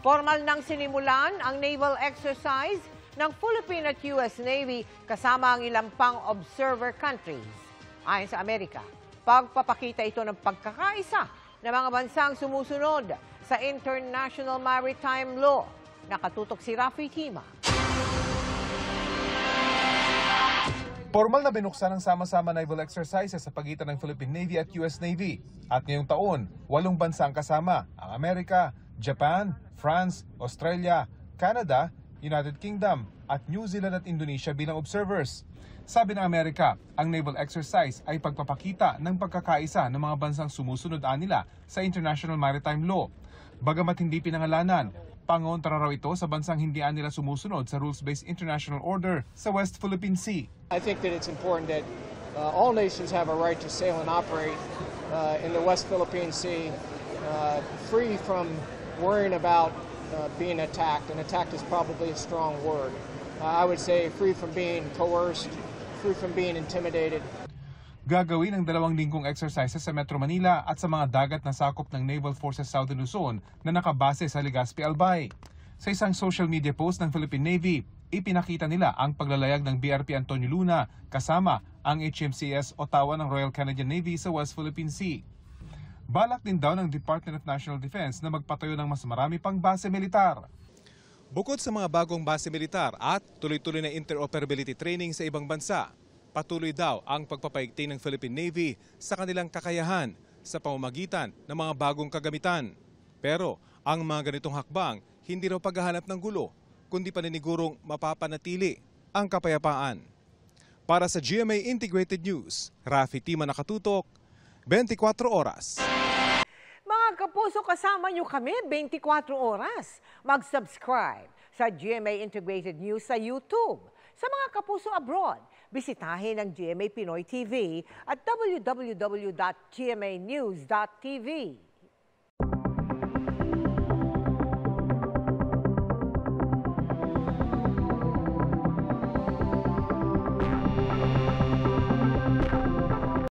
Formal nang sinimulan ang naval exercise ng Philippine at US Navy kasama ang ilang pang observer countries. Ayon sa Amerika, pagpapakita ito ng pagkakaisa ng mga bansang sumusunod sa International Maritime Law. Nakatutok si Rafi Tima. Formal na binuksan ang sama-sama naval exercises sa pagitan ng Philippine Navy at US Navy. At ngayong taon, 8 bansa ang kasama, ang Amerika, Japan, France, Australia, Canada, United Kingdom at New Zealand at Indonesia bilang observers. Sabi ng Amerika, ang naval exercise ay pagpapakita ng pagkakaisa ng mga bansang sumusunod nila sa International Maritime Law. Bagamat hindi pinangalanan, pangontra raw ito sa bansang hindi nila sumusunod sa rules-based international order sa West Philippine Sea. I think that it's important that all nations have a right to sail and operate in the West Philippine Sea, free from worrying about being attacked, and attacked is probably a strong word. I would say free from being coerced, free from being intimidated. Gagawin ang 2 linggong exercises sa Metro Manila at sa mga dagat na sakop ng Naval Forces Southern Luzon na nakabase sa Legazpi, Albay. Sa isang social media post ng Philippine Navy, ipinakita nila ang paglalayag ng BRP Antonio Luna kasama ang HMCS Ottawa ng Royal Canadian Navy sa West Philippine Sea. Balak din daw ng Department of National Defense na magpatayo ng mas marami pang base militar. Bukod sa mga bagong base militar at tuloy-tuloy na interoperability training sa ibang bansa, patuloy daw ang pagpapaigting ng Philippine Navy sa kanilang kakayahan sa pamamagitan ng mga bagong kagamitan. Pero ang mga ganitong hakbang hindi raw paghahanap ng gulo, kundi paninigurong mapapanatili ang kapayapaan. Para sa GMA Integrated News, Rafi Tima, nakatutok, 24 oras. Mga kapuso, kasama nyo kami 24 oras. Mag-subscribe sa GMA Integrated News sa YouTube. Sa mga kapuso abroad, bisitahin ang GMA Pinoy TV at www.gmanews.tv.